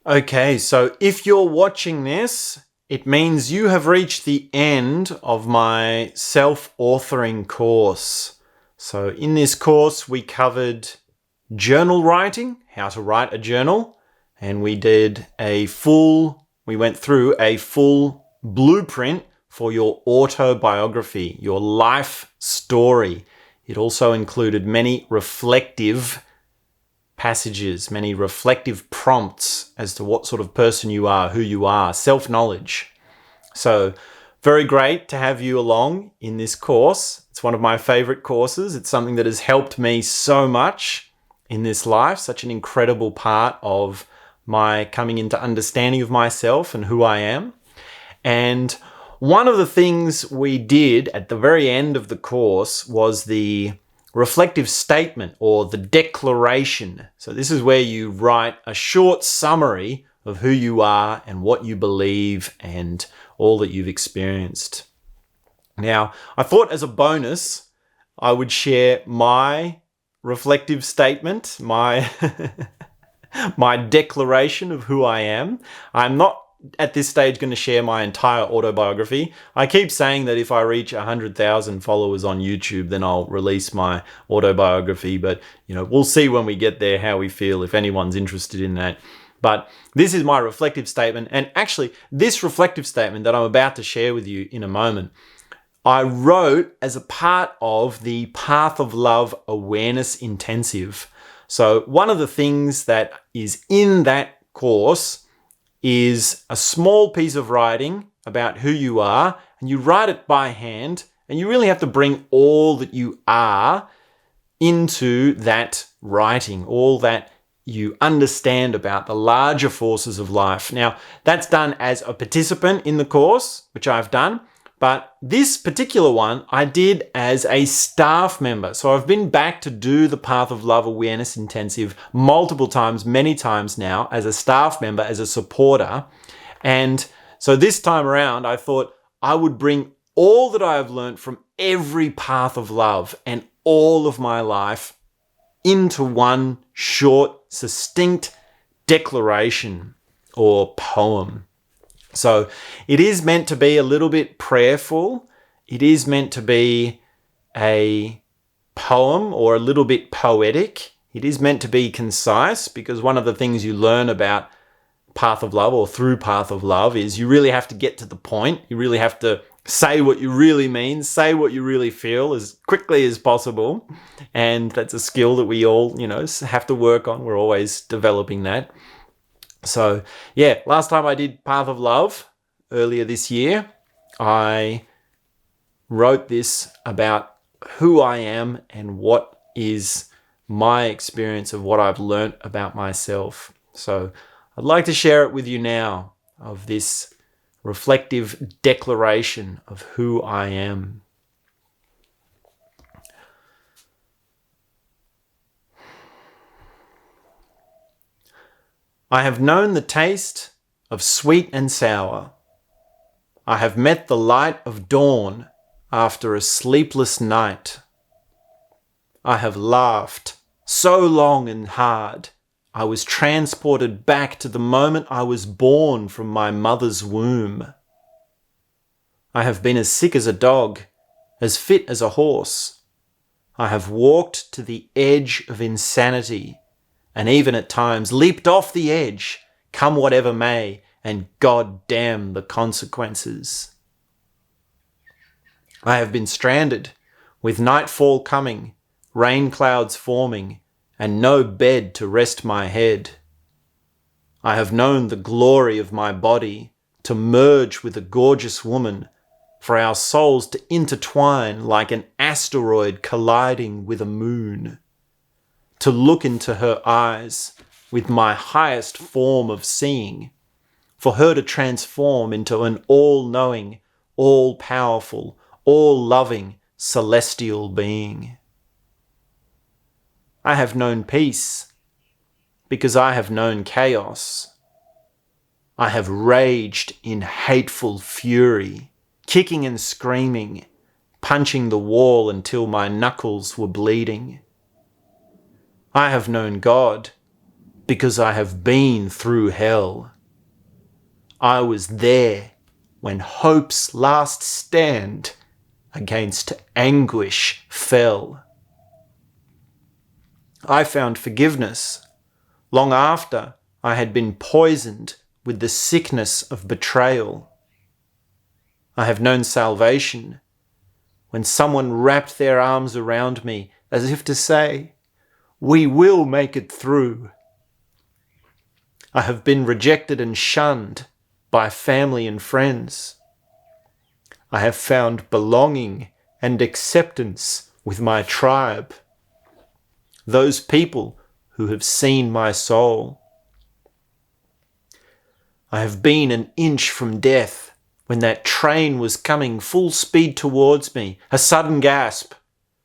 Okay, so if you're watching this, it means you have reached the end of my self-authoring course. So in this course, we covered journal writing, how to write a journal, and we went through a full blueprint for your autobiography, your life story. It also included many reflective passages, many reflective prompts as to what sort of person you are, who you are, self-knowledge. So very great to have you along in this course. It's one of my favorite courses. It's something that has helped me so much in this life, such an incredible part of my coming into understanding of myself and who I am. And one of the things we did at the very end of the course was the reflective statement or the declaration. So this is where you write a short summary of who you are and what you believe and all that you've experienced. Now, I thought as a bonus, I would share my reflective statement, my my declaration of who I am. I'm not at this stage going to share my entire autobiography. I keep saying that if I reach 100,000 followers on YouTube, then I'll release my autobiography. But, we'll see when we get there how we feel, if anyone's interested in that. But this is my reflective statement. And actually, this reflective statement that I'm about to share with you in a moment, I wrote as a part of the Path of Love Awareness Intensive. So one of the things that is in that course is a small piece of writing about who you are, and you write it by hand, and you really have to bring all that you are into that writing, all that you understand about the larger forces of life. Now, that's done as a participant in the course, which I've done, but this particular one I did as a staff member. So I've been back to do the Path of Love Awareness Intensive multiple times, many times now, as a staff member, as a supporter. And so this time around, I thought I would bring all that I have learned from every path of love and all of my life into one short, succinct declaration or poem. So it is meant to be a little bit prayerful. It is meant to be a poem or a little bit poetic. It is meant to be concise, because one of the things you learn about Path of Love or through Path of Love is you really have to get to the point. You really have to say what you really mean, say what you really feel as quickly as possible. And that's a skill that we all, have to work on. We're always developing that. So yeah, last time I did Path of Love earlier this year, I wrote this about who I am and what is my experience of what I've learnt about myself. So I'd like to share it with you now, of this reflective declaration of who I am. I have known the taste of sweet and sour. I have met the light of dawn after a sleepless night. I have laughed so long and hard, I was transported back to the moment I was born from my mother's womb. I have been as sick as a dog, as fit as a horse. I have walked to the edge of insanity, and even at times leaped off the edge, come whatever may, and God damn the consequences. I have been stranded, with nightfall coming, rain clouds forming, and no bed to rest my head. I have known the glory of my body, to merge with a gorgeous woman, for our souls to intertwine like an asteroid colliding with a moon. To look into her eyes with my highest form of seeing, for her to transform into an all-knowing, all-powerful, all-loving, celestial being. I have known peace, because I have known chaos. I have raged in hateful fury, kicking and screaming, punching the wall until my knuckles were bleeding. I have known God, because I have been through hell. I was there when hope's last stand against anguish fell. I found forgiveness long after I had been poisoned with the sickness of betrayal. I have known salvation when someone wrapped their arms around me as if to say, "We will make it through." I have been rejected and shunned by family and friends. I have found belonging and acceptance with my tribe, those people who have seen my soul. I have been an inch from death when that train was coming full speed towards me, a sudden gasp,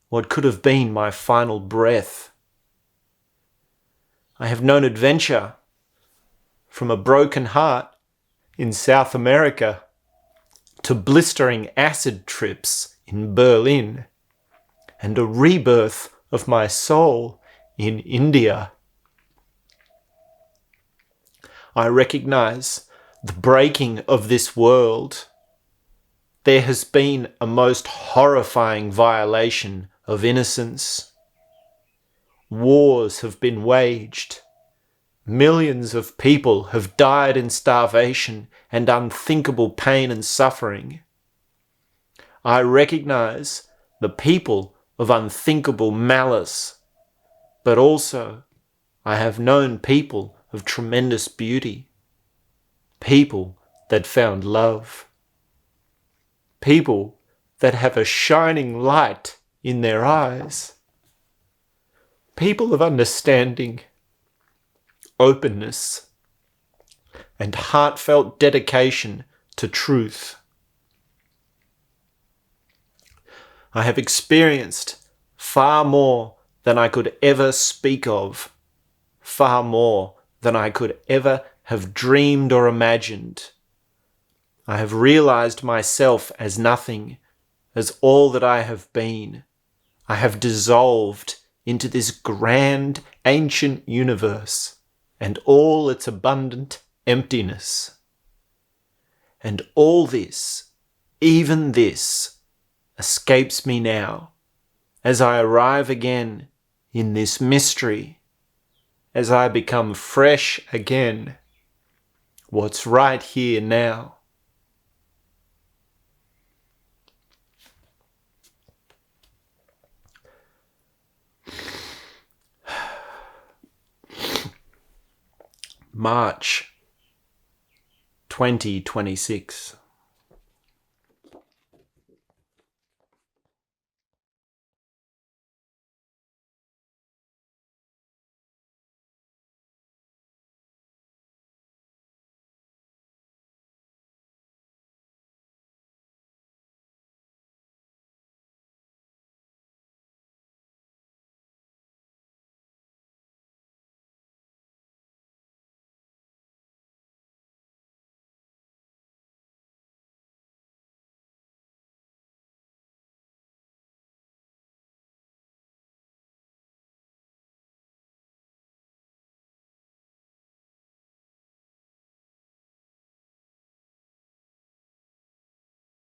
what could have been my final breath. I have known adventure from a broken heart in South America to blistering acid trips in Berlin and a rebirth of my soul in India. I recognize the breaking of this world. There has been a most horrifying violation of innocence. Wars have been waged. Millions of people have died in starvation and unthinkable pain and suffering. I recognize the people of unthinkable malice, but also I have known people of tremendous beauty, people that found love, people that have a shining light in their eyes, people of understanding, openness, and heartfelt dedication to truth. I have experienced far more than I could ever speak of, far more than I could ever have dreamed or imagined. I have realized myself as nothing, as all that I have been. I have dissolved into this grand, ancient universe and all its abundant emptiness. And all this, even this, escapes me now as I arrive again in this mystery, as I become fresh again, what's right here now. March 2026.